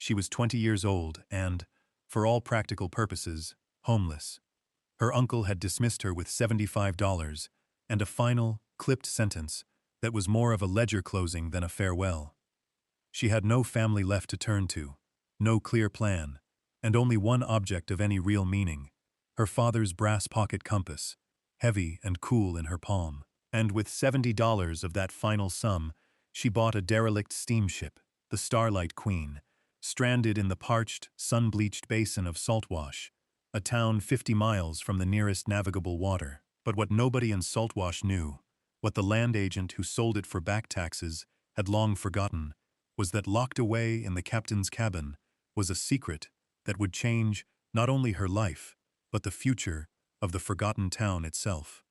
She was 20 years old and, for all practical purposes, homeless. Her uncle had dismissed her with $75 and a final, clipped sentence that was more of a ledger closing than a farewell. She had no family left to turn to, no clear plan, and only one object of any real meaning, her father's brass pocket compass, heavy and cool in her palm. And with $70 of that final sum, she bought a derelict steamship, the Starlight Queen, stranded in the parched, sun-bleached basin of Saltwash, a town 50 miles from the nearest navigable water. But what nobody in Saltwash knew, what the land agent who sold it for back taxes had long forgotten, was that locked away in the captain's cabin was a secret that would change not only her life, but the future of the forgotten town itself.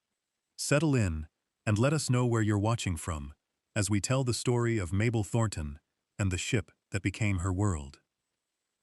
Settle in and let us know where you're watching from as we tell the story of Mabel Thornton and the ship that became her world.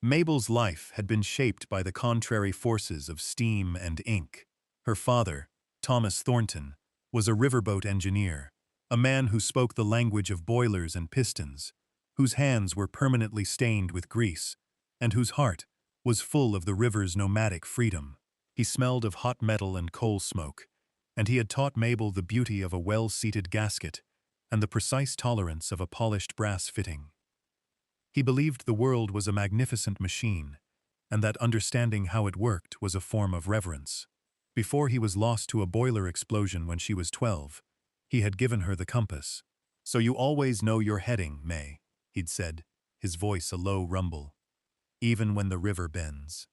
Mabel's life had been shaped by the contrary forces of steam and ink. Her father, Thomas Thornton, was a riverboat engineer, a man who spoke the language of boilers and pistons, whose hands were permanently stained with grease, and whose heart was full of the river's nomadic freedom. He smelled of hot metal and coal smoke, and he had taught Mabel the beauty of a well-seated gasket and the precise tolerance of a polished brass fitting. He believed the world was a magnificent machine, and that understanding how it worked was a form of reverence. Before he was lost to a boiler explosion when she was 12, he had given her the compass. "So you always know your heading, May," he'd said, his voice a low rumble, "even when the river bends."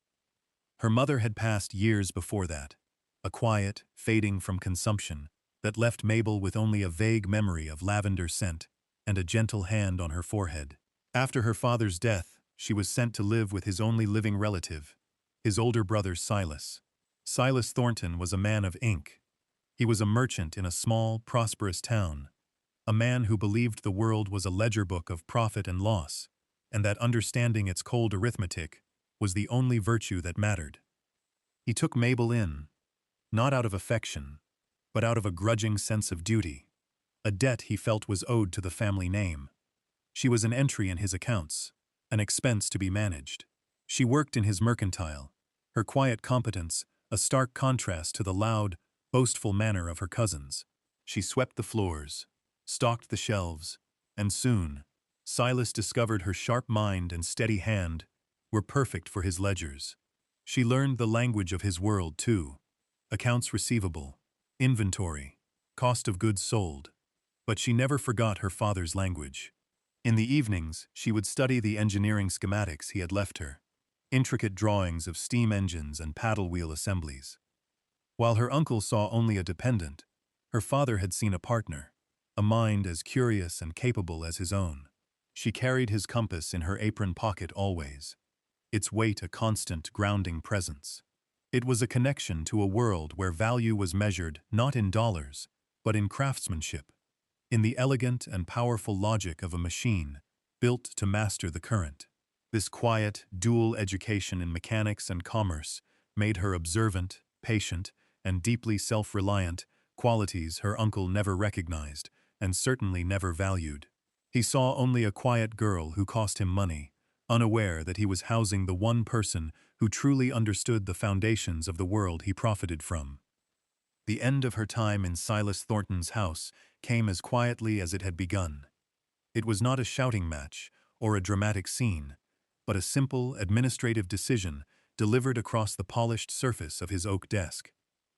Her mother had passed years before that, a quiet, fading from consumption that left Mabel with only a vague memory of lavender scent and a gentle hand on her forehead. After her father's death, she was sent to live with his only living relative, his older brother Silas. Silas Thornton was a man of ink. He was a merchant in a small, prosperous town, a man who believed the world was a ledger book of profit and loss, and that understanding its cold arithmetic was the only virtue that mattered. He took Mabel in, not out of affection, but out of a grudging sense of duty, a debt he felt was owed to the family name. She was an entry in his accounts, an expense to be managed. She worked in his mercantile, her quiet competence a stark contrast to the loud, boastful manner of her cousins. She swept the floors, stocked the shelves, and soon, Silas discovered her sharp mind and steady hand were perfect for his ledgers. She learned the language of his world, too. Accounts receivable, inventory, cost of goods sold. But she never forgot her father's language. In the evenings, she would study the engineering schematics he had left her, intricate drawings of steam engines and paddle wheel assemblies. While her uncle saw only a dependent, her father had seen a partner, a mind as curious and capable as his own. She carried his compass in her apron pocket always, its weight a constant grounding presence. It was a connection to a world where value was measured not in dollars, but in craftsmanship, in the elegant and powerful logic of a machine built to master the current. This quiet, dual education in mechanics and commerce made her observant, patient, and deeply self-reliant, qualities her uncle never recognized and certainly never valued. He saw only a quiet girl who cost him money, unaware that he was housing the one person who truly understood the foundations of the world he profited from. The end of her time in Silas Thornton's house came as quietly as it had begun. It was not a shouting match or a dramatic scene, but a simple, administrative decision delivered across the polished surface of his oak desk.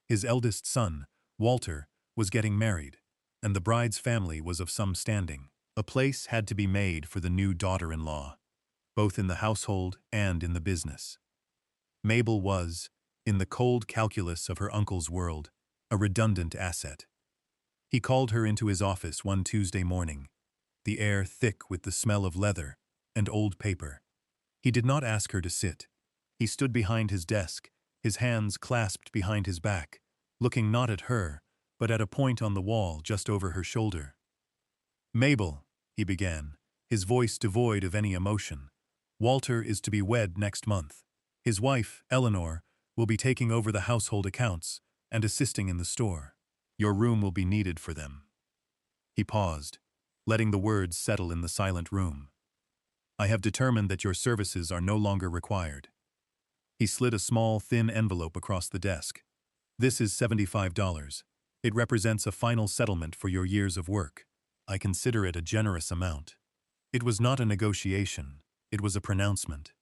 His eldest son, Walter, was getting married, and the bride's family was of some standing. A place had to be made for the new daughter-in-law, both in the household and in the business. Mabel was, in the cold calculus of her uncle's world, a redundant asset. He called her into his office one Tuesday morning, the air thick with the smell of leather and old paper. He did not ask her to sit. He stood behind his desk, his hands clasped behind his back, looking not at her, but at a point on the wall just over her shoulder. "Mabel," he began, his voice devoid of any emotion, "Walter is to be wed next month. His wife, Eleanor, will be taking over the household accounts and assisting in the store. Your room will be needed for them." He paused, letting the words settle in the silent room. I have determined that your services are no longer required. He slid a small, thin envelope across the desk. This is $75. It represents a final settlement for your years of work. I consider it a generous amount. It was not a negotiation. It was a pronouncement.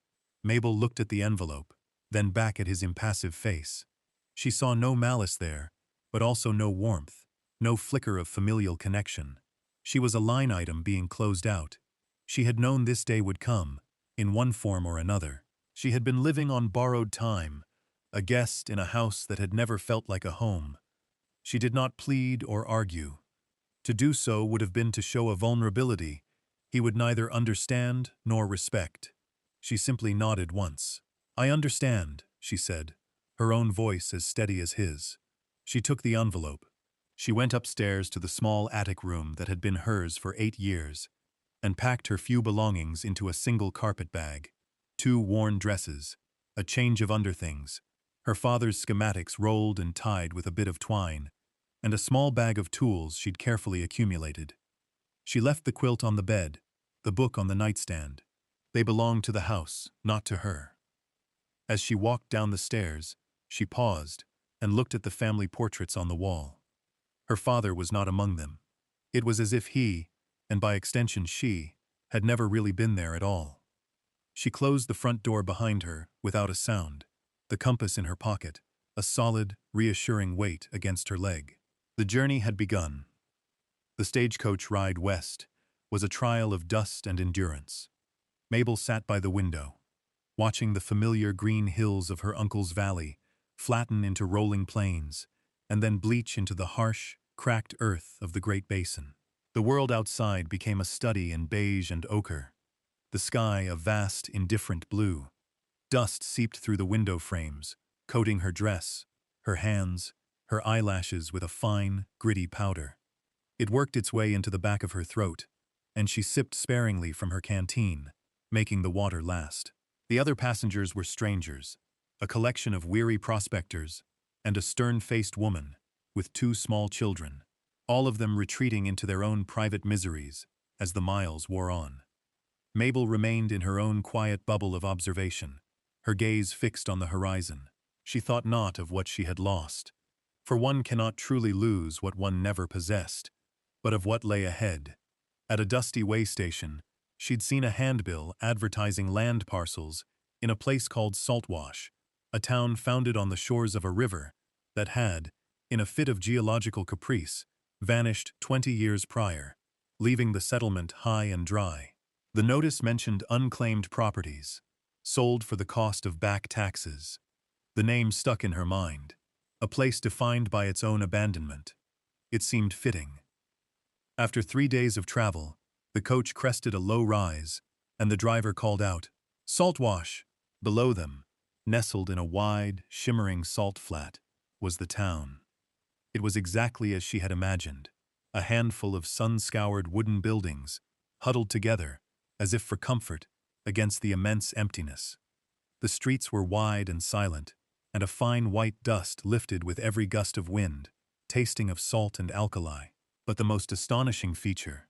Mabel looked at the envelope, then back at his impassive face. She saw no malice there, but also no warmth, no flicker of familial connection. She was a line item being closed out. She had known this day would come, in one form or another. She had been living on borrowed time, a guest in a house that had never felt like a home. She did not plead or argue. To do so would have been to show a vulnerability he would neither understand nor respect. She simply nodded once. I understand, she said, her own voice as steady as his. She took the envelope. She went upstairs to the small attic room that had been hers for 8 years and packed her few belongings into a single carpet bag. 2 worn dresses, a change of underthings, her father's schematics rolled and tied with a bit of twine, and a small bag of tools she'd carefully accumulated. She left the quilt on the bed, the book on the nightstand. They belonged to the house, not to her. As she walked down the stairs, she paused and looked at the family portraits on the wall. Her father was not among them. It was as if he, and by extension she, had never really been there at all. She closed the front door behind her without a sound, the compass in her pocket, a solid, reassuring weight against her leg. The journey had begun. The stagecoach ride west was a trial of dust and endurance. Mabel sat by the window, watching the familiar green hills of her uncle's valley flatten into rolling plains and then bleach into the harsh, cracked earth of the Great Basin. The world outside became a study in beige and ochre, the sky a vast, indifferent blue. Dust seeped through the window frames, coating her dress, her hands, her eyelashes with a fine, gritty powder. It worked its way into the back of her throat, and she sipped sparingly from her canteen, making the water last. The other passengers were strangers, a collection of weary prospectors, and a stern-faced woman, with 2 small children, all of them retreating into their own private miseries as the miles wore on. Mabel remained in her own quiet bubble of observation, her gaze fixed on the horizon. She thought not of what she had lost, for one cannot truly lose what one never possessed, but of what lay ahead. At a dusty way station, she'd seen a handbill advertising land parcels in a place called Saltwash, a town founded on the shores of a river that had, in a fit of geological caprice, vanished 20 years prior, leaving the settlement high and dry. The notice mentioned unclaimed properties, sold for the cost of back taxes. The name stuck in her mind, a place defined by its own abandonment. It seemed fitting. After 3 days of travel, the coach crested a low rise, and the driver called out, "Saltwash!" Below them, nestled in a wide, shimmering salt flat, was the town. It was exactly as she had imagined, a handful of sun-scoured wooden buildings, huddled together, as if for comfort, against the immense emptiness. The streets were wide and silent, and a fine white dust lifted with every gust of wind, tasting of salt and alkali. But the most astonishing feature,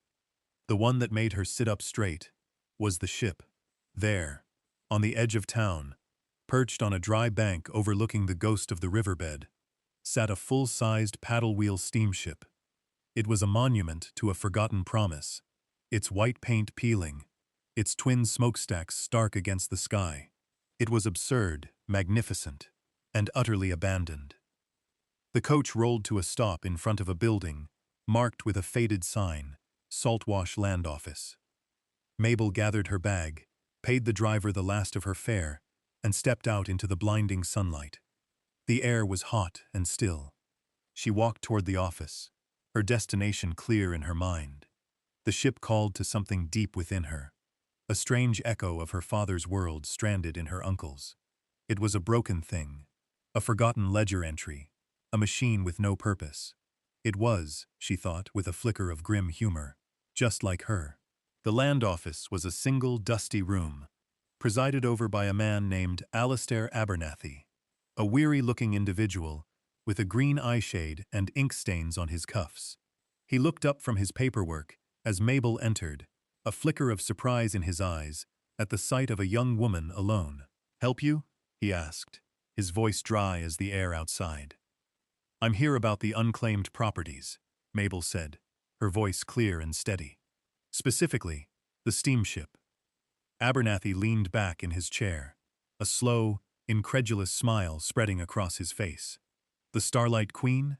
the one that made her sit up straight, was the ship. There, on the edge of town, perched on a dry bank overlooking the ghost of the riverbed, sat a full-sized paddle-wheel steamship. It was a monument to a forgotten promise, its white paint peeling, its twin smokestacks stark against the sky. It was absurd, magnificent, and utterly abandoned. The coach rolled to a stop in front of a building, marked with a faded sign, Saltwash Land Office. Mabel gathered her bag, paid the driver the last of her fare, and stepped out into the blinding sunlight. The air was hot and still. She walked toward the office, her destination clear in her mind. The ship called to something deep within her, a strange echo of her father's world stranded in her uncle's. It was a broken thing, a forgotten ledger entry, a machine with no purpose. It was, she thought with a flicker of grim humor, just like her. The land office was a single dusty room, presided over by a man named Alistair Abernathy, a weary-looking individual with a green eyeshade and ink stains on his cuffs. He looked up from his paperwork as Mabel entered, a flicker of surprise in his eyes at the sight of a young woman alone. "Help you?" he asked, his voice dry as the air outside. "I'm here about the unclaimed properties," Mabel said, her voice clear and steady. "Specifically, the steamship." Abernathy leaned back in his chair, a slow, incredulous smile spreading across his face. "The Starlight Queen?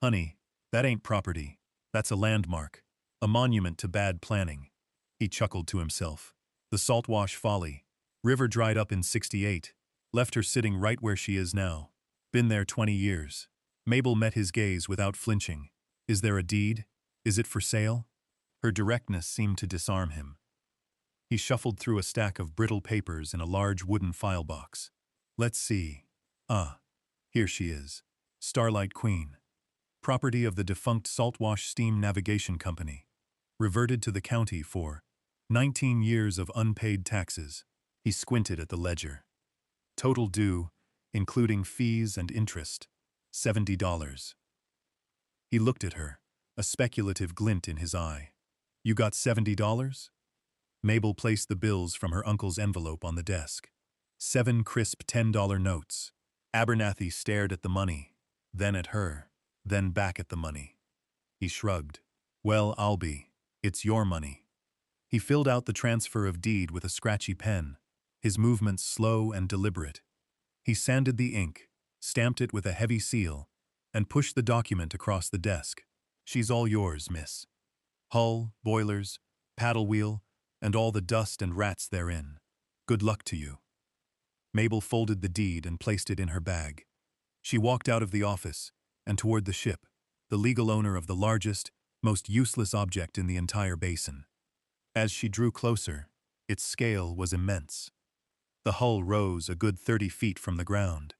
Honey, that ain't property. That's a landmark, a monument to bad planning." He chuckled to himself. "The Saltwash Folly. River dried up in '68. Left her sitting right where she is now. Been there 20 years. Mabel met his gaze without flinching. "Is there a deed? Is it for sale?" Her directness seemed to disarm him. He shuffled through a stack of brittle papers in a large wooden file box. "Let's see. Ah, here she is. Starlight Queen. Property of the defunct Saltwash Steam Navigation Company. Reverted to the county for 19 years of unpaid taxes." He squinted at the ledger. "Total due, including fees and interest, $70. He looked at her, a speculative glint in his eye. "You got $70? Mabel placed the bills from her uncle's envelope on the desk. 7 crisp $10 notes. Abernathy stared at the money, then at her, then back at the money. He shrugged. "Well, I'll be. It's your money." He filled out the transfer of deed with a scratchy pen, his movements slow and deliberate. He sanded the ink, stamped it with a heavy seal, and pushed the document across the desk. "She's all yours, miss. Hull, boilers, paddle wheel, and all the dust and rats therein. Good luck to you." Mabel folded the deed and placed it in her bag. She walked out of the office and toward the ship, the legal owner of the largest, most useless object in the entire basin. As she drew closer, its scale was immense. The hull rose a good 30 feet from the ground,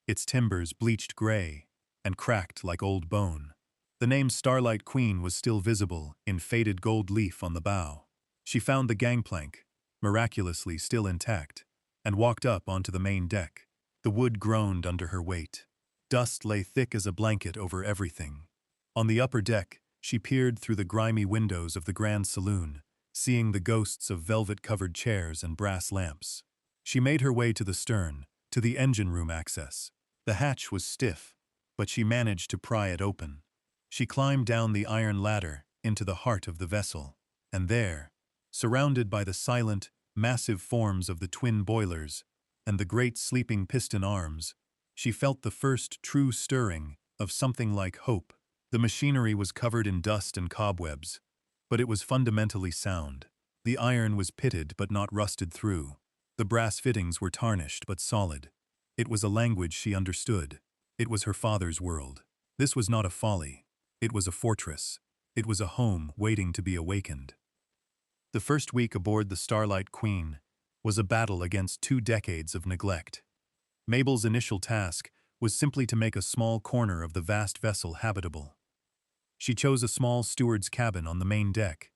its timbers bleached gray and cracked like old bone. The name Starlight Queen was still visible in faded gold leaf on the bow. She found the gangplank, miraculously still intact, and walked up onto the main deck. The wood groaned under her weight. Dust lay thick as a blanket over everything. On the upper deck, she peered through the grimy windows of the Grand Saloon, seeing the ghosts of velvet-covered chairs and brass lamps. She made her way to the stern, to the engine room access. The hatch was stiff, but she managed to pry it open. She climbed down the iron ladder into the heart of the vessel, and there, surrounded by the silent, massive forms of the twin boilers and the great sleeping piston arms, she felt the first true stirring of something like hope. The machinery was covered in dust and cobwebs, but it was fundamentally sound. The iron was pitted but not rusted through. The brass fittings were tarnished but solid. It was a language she understood. It was her father's world. This was not a folly. It was a fortress. It was a home waiting to be awakened. The first week aboard the Starlight Queen was a battle against 2 decades of neglect. Mabel's initial task was simply to make a small corner of the vast vessel habitable. She chose a small steward's cabin on the main deck,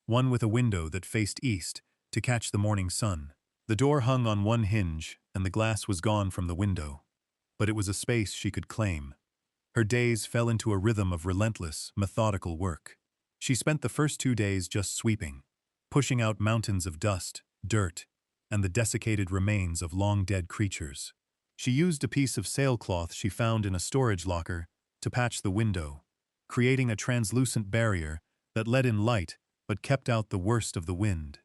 one with a window that faced east to catch the morning sun. The door hung on one hinge and the glass was gone from the window, but it was a space she could claim. Her days fell into a rhythm of relentless, methodical work. She spent the first 2 days just sweeping, pushing out mountains of dust, dirt, and the desiccated remains of long-dead creatures. She used a piece of sailcloth she found in a storage locker to patch the window, creating a translucent barrier that let in light but kept out the worst of the wind.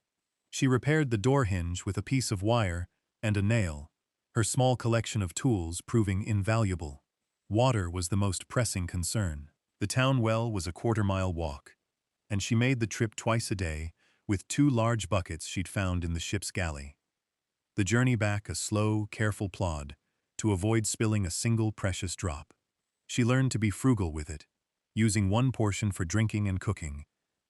She repaired the door hinge with a piece of wire and a nail, her small collection of tools proving invaluable. Water was the most pressing concern. The town well was a quarter-mile walk, and she made the trip twice a day with 2 large buckets she'd found in the ship's galley. The journey back a slow, careful plod to avoid spilling a single precious drop. She learned to be frugal with it, using one portion for drinking and cooking,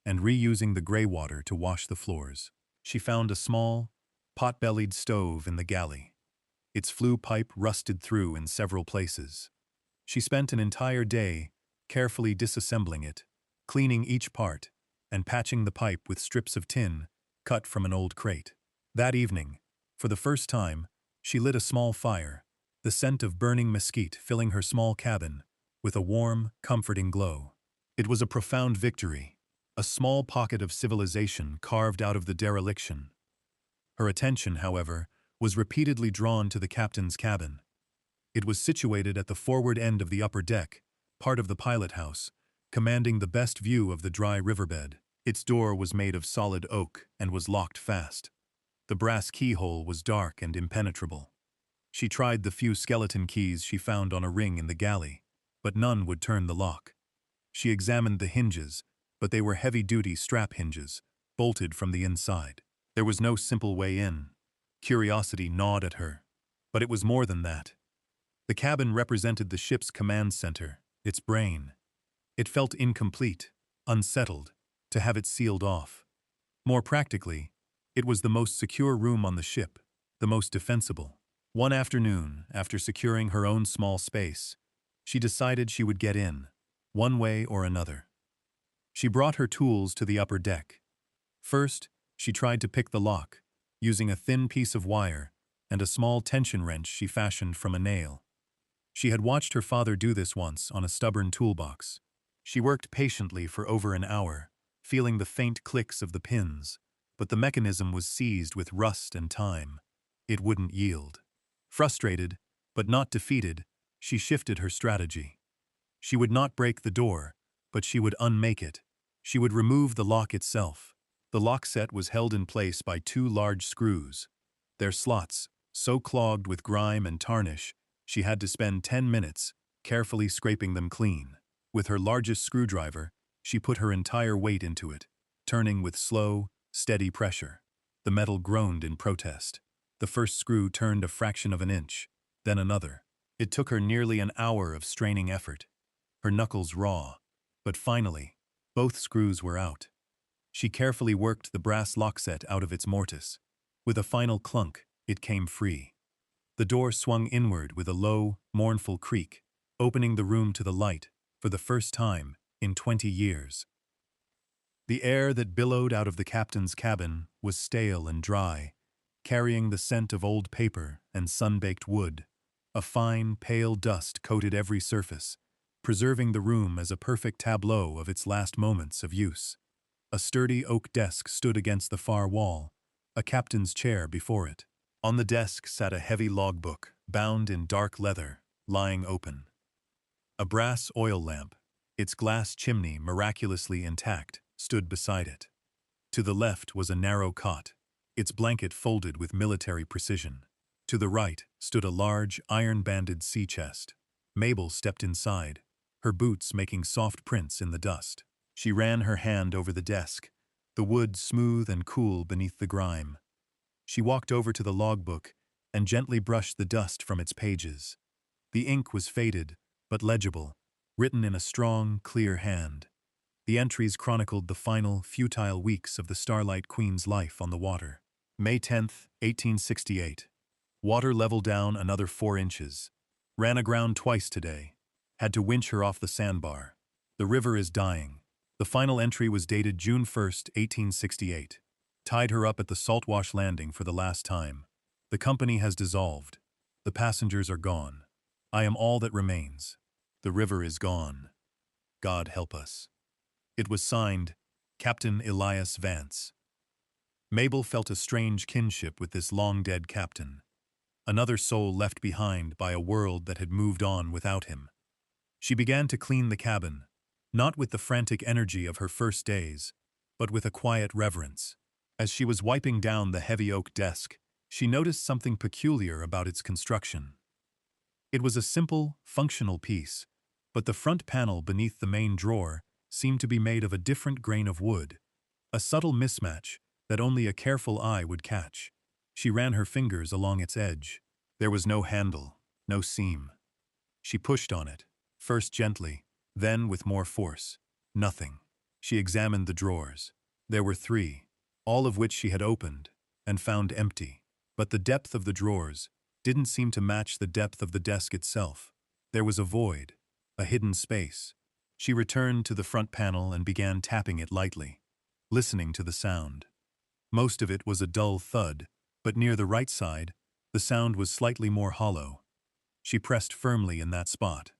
and reusing the gray water to wash the floors. She found a small, pot-bellied stove in the galley, its flue pipe rusted through in several places. She spent an entire day carefully disassembling it, cleaning each part, and patching the pipe with strips of tin cut from an old crate. That evening, for the first time, she lit a small fire, the scent of burning mesquite filling her small cabin with a warm, comforting glow. It was a profound victory, a small pocket of civilization carved out of the dereliction. Her attention, however, was repeatedly drawn to the captain's cabin. It was situated at the forward end of the upper deck, part of the pilot house, commanding the best view of the dry riverbed. Its door was made of solid oak and was locked fast. The brass keyhole was dark and impenetrable. She tried the few skeleton keys she found on a ring in the galley, but none would turn the lock. She examined the hinges, but they were heavy-duty strap hinges, bolted from the inside. There was no simple way in. Curiosity gnawed at her, but it was more than that. The cabin represented the ship's command center, its brain. It felt incomplete, unsettled, to have it sealed off. More practically, it was the most secure room on the ship, the most defensible. One afternoon, after securing her own small space, she decided she would get in, one way or another. She brought her tools to the upper deck. First, she tried to pick the lock, using a thin piece of wire and a small tension wrench she fashioned from a nail. She had watched her father do this once on a stubborn toolbox. She worked patiently for over an hour, feeling the faint clicks of the pins, but the mechanism was seized with rust and time. It wouldn't yield. Frustrated, but not defeated, she shifted her strategy. She would not break the door, but she would unmake it. She would remove the lock itself. The lock set was held in place by two large screws. Their slots, so clogged with grime and tarnish, she had to spend 10 minutes carefully scraping them clean. With her largest screwdriver, she put her entire weight into it, turning with slow, steady pressure. The metal groaned in protest. The first screw turned a fraction of an inch, then another. It took her nearly an hour of straining effort, her knuckles raw, but finally, both screws were out. She carefully worked the brass lock set out of its mortise. With a final clunk, it came free. The door swung inward with a low, mournful creak, opening the room to the light for the first time in 20 years. The air that billowed out of the captain's cabin was stale and dry, carrying the scent of old paper and sun-baked wood. A fine, pale dust coated every surface, preserving the room as a perfect tableau of its last moments of use. A sturdy oak desk stood against the far wall, a captain's chair before it. On the desk sat a heavy logbook, bound in dark leather, lying open. A brass oil lamp, its glass chimney miraculously intact, stood beside it. To the left was a narrow cot, its blanket folded with military precision. To the right stood a large, iron-banded sea chest. Mabel stepped inside, her boots making soft prints in the dust. She ran her hand over the desk, the wood smooth and cool beneath the grime. She walked over to the logbook and gently brushed the dust from its pages. The ink was faded, but legible, written in a strong, clear hand. The entries chronicled the final, futile weeks of the Starlight Queen's life on the water. May 10th, 1868. Water level down another 4 inches. Ran aground twice today. Had to winch her off the sandbar. The river is dying. The final entry was dated June 1st, 1868. Tied her up at the saltwash landing for the last time. The company has dissolved. The passengers are gone. I am all that remains. The river is gone. God help us. It was signed, Captain Elias Vance. Mabel felt a strange kinship with this long-dead captain. Another soul left behind by a world that had moved on without him. She began to clean the cabin, not with the frantic energy of her first days, but with a quiet reverence. As she was wiping down the heavy oak desk, she noticed something peculiar about its construction. It was a simple, functional piece, but the front panel beneath the main drawer seemed to be made of a different grain of wood, a subtle mismatch that only a careful eye would catch. She ran her fingers along its edge. There was no handle, no seam. She pushed on it, first gently, then with more force. Nothing. She examined the drawers. There were 3, all of which she had opened and found empty. But the depth of the drawers didn't seem to match the depth of the desk itself. There was a void, a hidden space. She returned to the front panel and began tapping it lightly, listening to the sound. Most of it was a dull thud, but near the right side, the sound was slightly more hollow. She pressed firmly in that spot.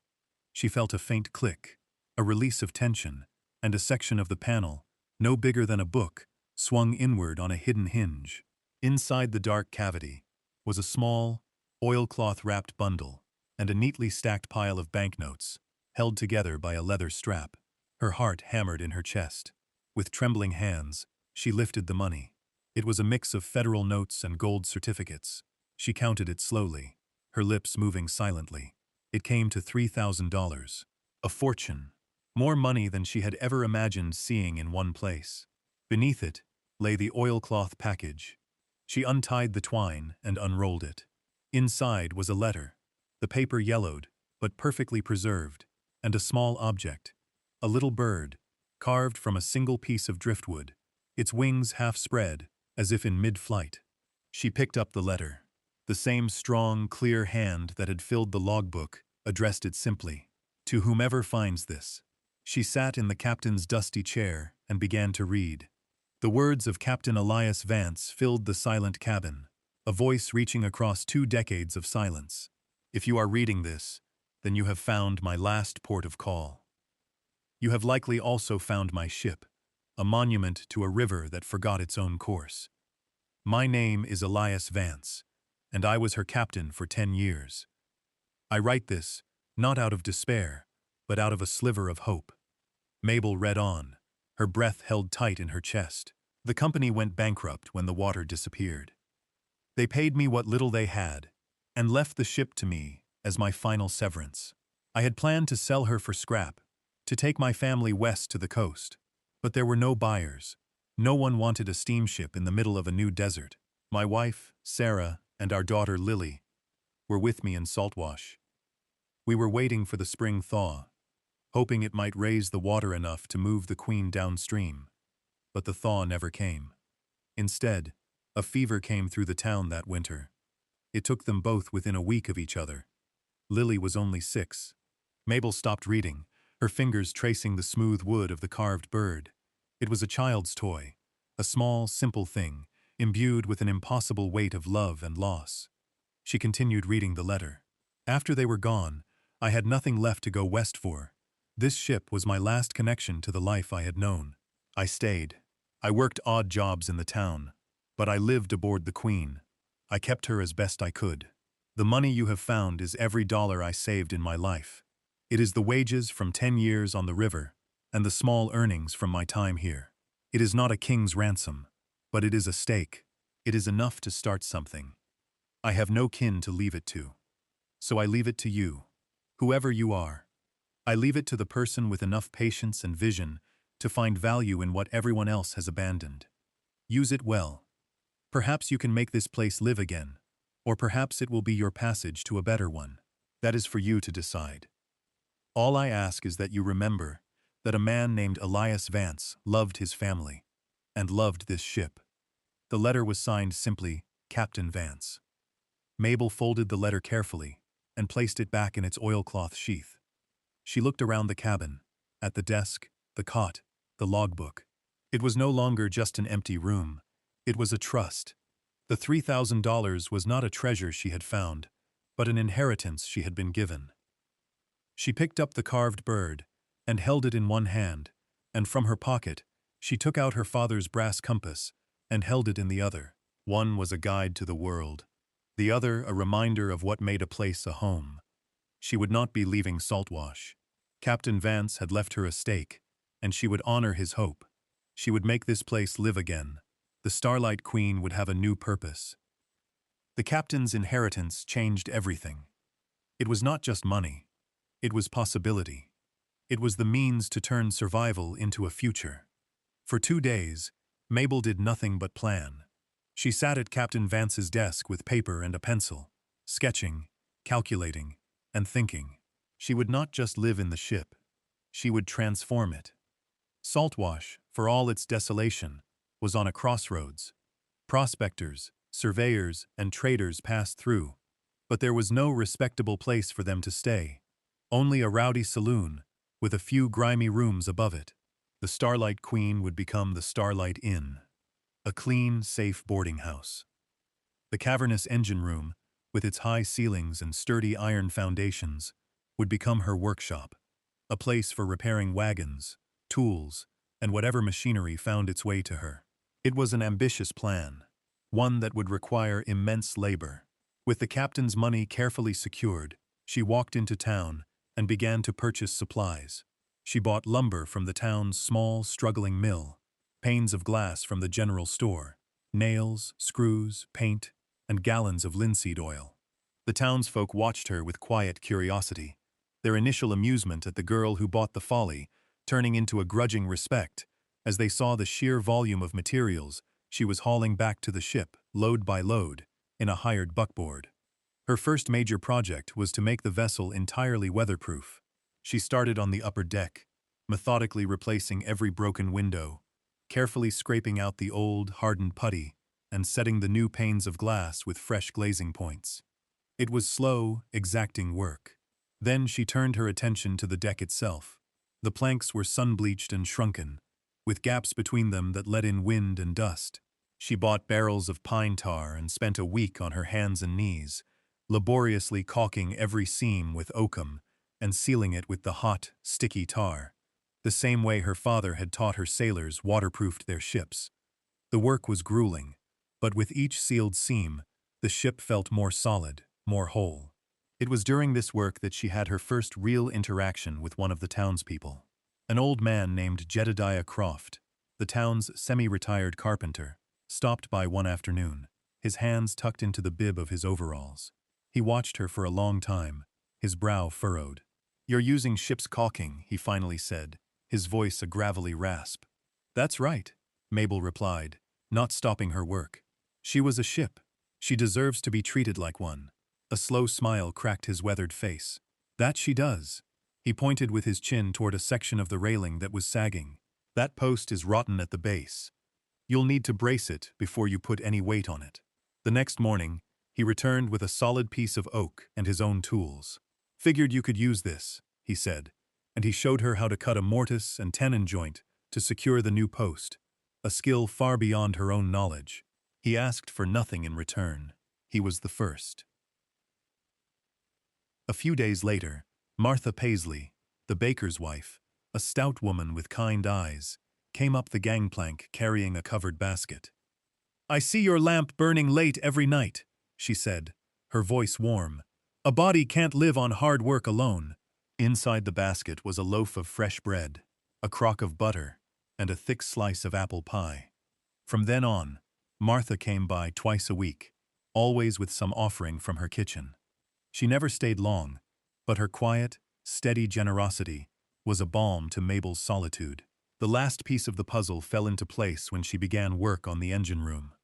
She felt a faint click, a release of tension, and a section of the panel, no bigger than a book, swung inward on a hidden hinge. Inside the dark cavity was a small, oilcloth-wrapped bundle and a neatly stacked pile of banknotes, held together by a leather strap. Her heart hammered in her chest. With trembling hands, she lifted the money. It was a mix of federal notes and gold certificates. She counted it slowly, her lips moving silently. It came to $3,000. A fortune. More money than she had ever imagined seeing in one place. Beneath it lay the oilcloth package. She untied the twine and unrolled it. Inside was a letter, the paper yellowed, but perfectly preserved, and a small object, a little bird, carved from a single piece of driftwood, its wings half spread, as if in mid-flight. She picked up the letter. The same strong, clear hand that had filled the logbook addressed it simply, "To whomever finds this." She sat in the captain's dusty chair and began to read. The words of Captain Elias Vance filled the silent cabin, a voice reaching across 2 decades of silence. "If you are reading this, then you have found my last port of call. You have likely also found my ship, a monument to a river that forgot its own course. My name is Elias Vance, and I was her captain for 10 years. I write this, not out of despair, but out of a sliver of hope." Mabel read on, her breath held tight in her chest. "The company went bankrupt when the water disappeared. They paid me what little they had, and left the ship to me as my final severance. I had planned to sell her for scrap, to take my family west to the coast, but there were no buyers. No one wanted a steamship in the middle of a new desert. My wife, Sarah, and our daughter Lily were with me in Saltwash. We were waiting for the spring thaw, hoping it might raise the water enough to move the Queen downstream. But the thaw never came. Instead, a fever came through the town that winter. It took them both within a week of each other. Lily was only 6. Mabel stopped reading, her fingers tracing the smooth wood of the carved bird. It was a child's toy, a small, simple thing, imbued with an impossible weight of love and loss. She continued reading the letter. "After they were gone, I had nothing left to go west for. This ship was my last connection to the life I had known. I stayed. I worked odd jobs in the town, but I lived aboard the Queen. I kept her as best I could. The money you have found is every dollar I saved in my life. It is the wages from 10 years on the river and the small earnings from my time here. It is not a king's ransom, but it is a stake. It is enough to start something. I have no kin to leave it to. So I leave it to you, whoever you are. I leave it to the person with enough patience and vision to find value in what everyone else has abandoned. Use it well. Perhaps you can make this place live again, or perhaps it will be your passage to a better one. That is for you to decide. All I ask is that you remember that a man named Elias Vance loved his family and loved this ship." The letter was signed simply, Captain Vance. Mabel folded the letter carefully and placed it back in its oilcloth sheath. She looked around the cabin, at the desk, the cot, the logbook. It was no longer just an empty room. It was a trust. The $3,000 was not a treasure she had found, but an inheritance she had been given. She picked up the carved bird and held it in one hand, and from her pocket, she took out her father's brass compass and held it in the other. One was a guide to the world, the other a reminder of what made a place a home. She would not be leaving Saltwash. Captain Vance had left her a stake, and she would honor his hope. She would make this place live again. The Starlight Queen would have a new purpose. The captain's inheritance changed everything. It was not just money. It was possibility. It was the means to turn survival into a future. For 2 days, Mabel did nothing but plan. She sat at Captain Vance's desk with paper and a pencil, sketching, calculating, and thinking. She would not just live in the ship. She would transform it. Saltwash, for all its desolation, was on a crossroads. Prospectors, surveyors, and traders passed through, but there was no respectable place for them to stay. Only a rowdy saloon, with a few grimy rooms above it. The Starlight Queen would become the Starlight Inn, a clean, safe boarding house. The cavernous engine room, with its high ceilings and sturdy iron foundations, would become her workshop, a place for repairing wagons, tools, and whatever machinery found its way to her. It was an ambitious plan. one that would require immense labor. With the captain's money carefully secured, she walked into town and began to purchase supplies. She bought lumber from the town's small, struggling mill, panes of glass from the general store, nails, screws, paint, and gallons of linseed oil. The townsfolk watched her with quiet curiosity, their initial amusement at the girl who bought the folly turning into a grudging respect as they saw the sheer volume of materials she was hauling back to the ship, load by load, in a hired buckboard. Her first major project was to make the vessel entirely weatherproof. She started on the upper deck, methodically replacing every broken window, carefully scraping out the old, hardened putty, and setting the new panes of glass with fresh glazing points. It was slow, exacting work. Then she turned her attention to the deck itself. The planks were sun-bleached and shrunken, with gaps between them that let in wind and dust. She bought barrels of pine tar and spent a week on her hands and knees, laboriously caulking every seam with oakum and sealing it with the hot, sticky tar, the same way her father had taught her sailors waterproofed their ships. The work was grueling, but with each sealed seam, the ship felt more solid, more whole. It was during this work that she had her first real interaction with one of the townspeople. An old man named Jedediah Croft, the town's semi-retired carpenter, stopped by one afternoon, his hands tucked into the bib of his overalls. He watched her for a long time, his brow furrowed. "You're using ship's caulking," he finally said, his voice a gravelly rasp. "That's right," Mabel replied, not stopping her work. "She was a ship. She deserves to be treated like one." A slow smile cracked his weathered face. "That she does." He pointed with his chin toward a section of the railing that was sagging. "That post is rotten at the base. You'll need to brace it before you put any weight on it." The next morning, he returned with a solid piece of oak and his own tools. "Figured you could use this," he said, and he showed her how to cut a mortise and tenon joint to secure the new post, a skill far beyond her own knowledge. He asked for nothing in return. He was the first. A few days later, Martha Paisley, the baker's wife, a stout woman with kind eyes, came up the gangplank carrying a covered basket. "I see your lamp burning late every night," she said, her voice warm. "A body can't live on hard work alone." Inside the basket was a loaf of fresh bread, a crock of butter, and a thick slice of apple pie. From then on, Martha came by twice a week, always with some offering from her kitchen. She never stayed long, but her quiet, steady generosity was a balm to Mabel's solitude. The last piece of the puzzle fell into place when she began work on the engine room.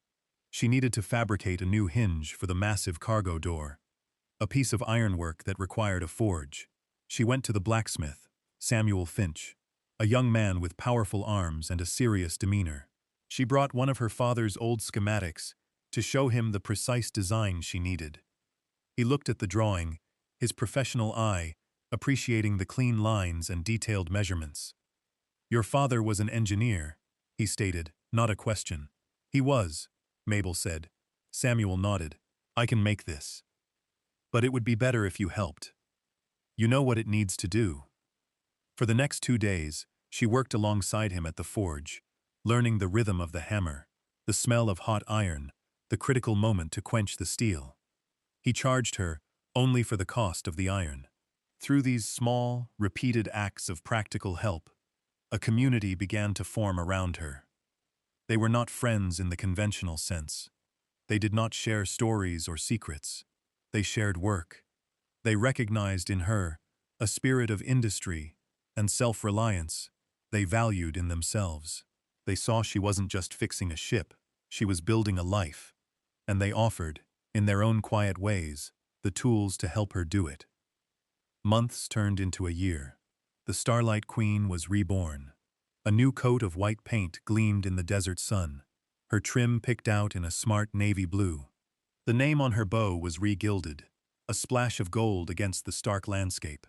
She needed to fabricate a new hinge for the massive cargo door, a piece of ironwork that required a forge. She went to the blacksmith, Samuel Finch, a young man with powerful arms and a serious demeanor. She brought one of her father's old schematics to show him the precise design she needed. He looked at the drawing, his professional eye appreciating the clean lines and detailed measurements. "Your father was an engineer," he stated, not a question. "He was," Mabel said. Samuel nodded. "I can make this. But it would be better if you helped. You know what it needs to do." For the next 2 days, she worked alongside him at the forge, learning the rhythm of the hammer, the smell of hot iron, the critical moment to quench the steel. He charged her only for the cost of the iron. Through these small, repeated acts of practical help, a community began to form around her. They were not friends in the conventional sense. They did not share stories or secrets. They shared work. They recognized in her a spirit of industry and self-reliance they valued in themselves. They saw she wasn't just fixing a ship, she was building a life, and they offered, in their own quiet ways, the tools to help her do it. Months turned into a year. The Starlight Queen was reborn. A new coat of white paint gleamed in the desert sun, her trim picked out in a smart navy blue. The name on her bow was re-gilded, a splash of gold against the stark landscape.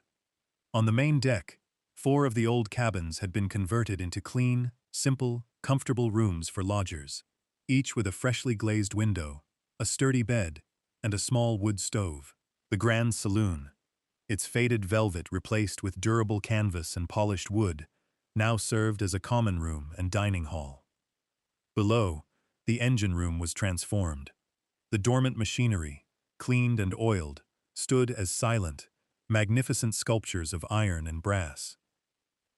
On the main deck, 4 of the old cabins had been converted into clean, simple, comfortable rooms for lodgers, each with a freshly glazed window, a sturdy bed, and a small wood stove. The grand saloon, its faded velvet replaced with durable canvas and polished wood, now served as a common room and dining hall. Below, The engine room was transformed. The dormant machinery, cleaned and oiled, stood as silent, magnificent sculptures of iron and brass.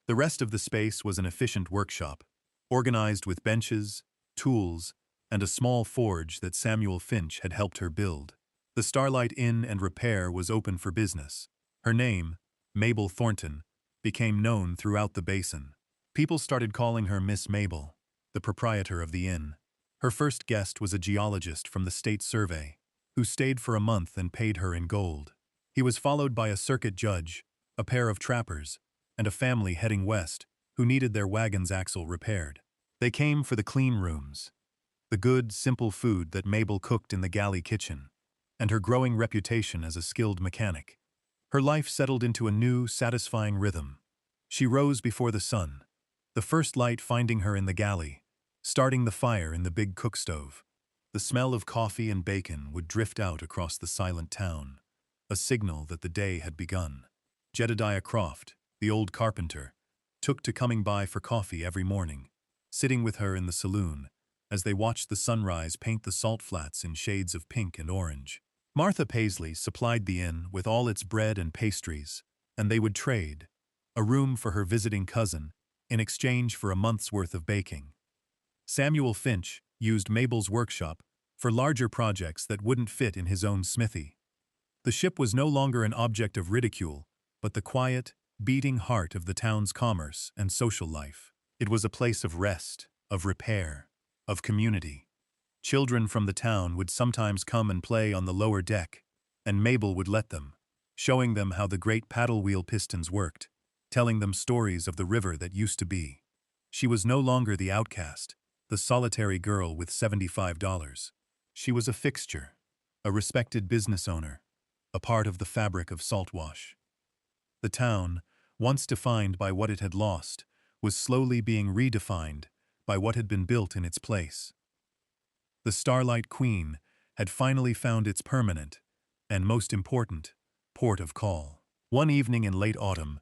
The rest of the space was an efficient workshop, organized with benches, tools, and a small forge that Samuel Finch had helped her build. The Starlight Inn and Repair was open for business. Her name, Mabel Thornton, became known throughout the basin. People started calling her Miss Mabel, the proprietor of the inn. Her first guest was a geologist from the State Survey, who stayed for a month and paid her in gold. He was followed by a circuit judge, a pair of trappers, and a family heading west who needed their wagon's axle repaired. They came for the clean rooms, the good, simple food that Mabel cooked in the galley kitchen, and her growing reputation as a skilled mechanic. Her life settled into a new, satisfying rhythm. She rose before the sun, the first light finding her in the galley, starting the fire in the big cook stove. The smell of coffee and bacon would drift out across the silent town, a signal that the day had begun. Jedediah Croft, the old carpenter, took to coming by for coffee every morning, sitting with her in the saloon as they watched the sunrise paint the salt flats in shades of pink and orange. Martha Paisley supplied the inn with all its bread and pastries, and they would trade, a room for her visiting cousin in exchange for a month's worth of baking. Samuel Finch used Mabel's workshop for larger projects that wouldn't fit in his own smithy. The ship was no longer an object of ridicule, but the quiet, beating heart of the town's commerce and social life. It was a place of rest, of repair, of community. Children from the town would sometimes come and play on the lower deck, and Mabel would let them, showing them how the great paddle wheel pistons worked, telling them stories of the river that used to be. She was no longer the outcast, the solitary girl with $75. She was a fixture, a respected business owner, a part of the fabric of Saltwash. The town, once defined by what it had lost, was slowly being redefined by what had been built in its place. The Starlight Queen had finally found its permanent, and most important, port of call. One evening in late autumn,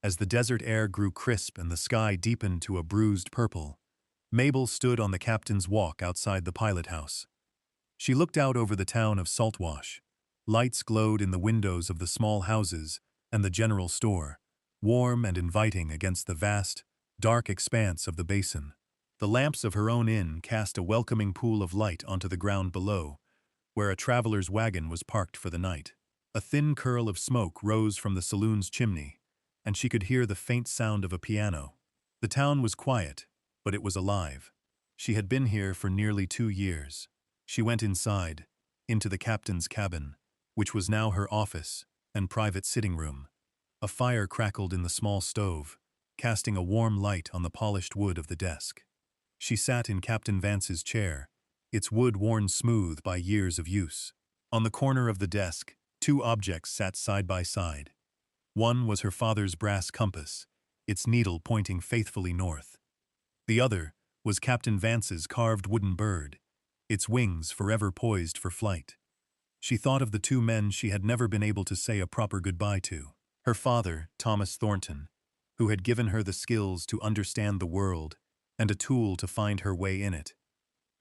as the desert air grew crisp and the sky deepened to a bruised purple, Mabel stood on the captain's walk outside the pilot house. She looked out over the town of Saltwash. Lights glowed in the windows of the small houses and the general store, warm and inviting against the vast, dark expanse of the basin. The lamps of her own inn cast a welcoming pool of light onto the ground below, where a traveler's wagon was parked for the night. A thin curl of smoke rose from the saloon's chimney, and she could hear the faint sound of a piano. The town was quiet, but it was alive. She had been here for nearly 2 years. She went inside, into the captain's cabin, which was now her office and private sitting room. A fire crackled in the small stove, casting a warm light on the polished wood of the desk. She sat in Captain Vance's chair, its wood worn smooth by years of use. On the corner of the desk, 2 objects sat side by side. One was her father's brass compass, its needle pointing faithfully north. The other was Captain Vance's carved wooden bird, its wings forever poised for flight. She thought of the 2 men she had never been able to say a proper goodbye to. Her father, Thomas Thornton, who had given her the skills to understand the world and a tool to find her way in it,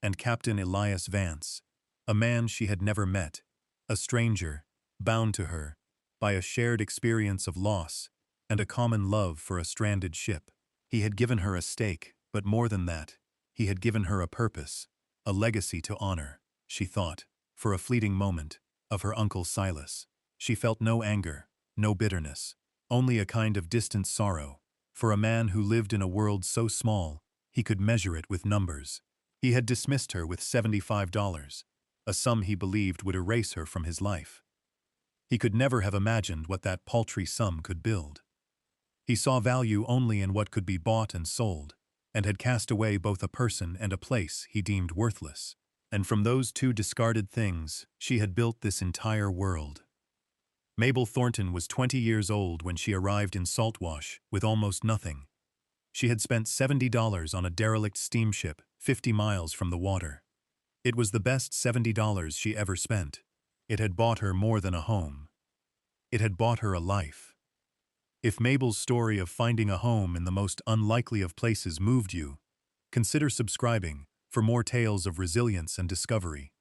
and Captain Elias Vance, a man she had never met, a stranger, bound to her by a shared experience of loss and a common love for a stranded ship. He had given her a stake, but more than that, he had given her a purpose, a legacy to honor. She thought, for a fleeting moment, of her uncle Silas. She felt no anger, no bitterness, only a kind of distant sorrow, for a man who lived in a world so small he could measure it with numbers. He had dismissed her with $75, a sum he believed would erase her from his life. He could never have imagined what that paltry sum could build. He saw value only in what could be bought and sold, and had cast away both a person and a place he deemed worthless. And from those 2 discarded things, she had built this entire world. Mabel Thornton was 20 years old when she arrived in Saltwash with almost nothing. She had spent $70 on a derelict steamship 50 miles from the water. It was the best $70 she ever spent. It had bought her more than a home. It had bought her a life. If Mabel's story of finding a home in the most unlikely of places moved you, consider subscribing for more tales of resilience and discovery.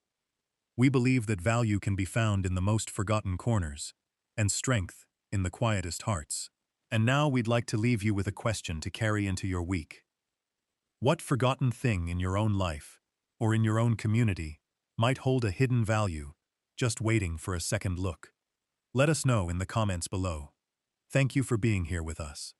We believe that value can be found in the most forgotten corners, and strength in the quietest hearts. And now we'd like to leave you with a question to carry into your week. What forgotten thing in your own life, or in your own community, might hold a hidden value, just waiting for a second look? Let us know in the comments below. Thank you for being here with us.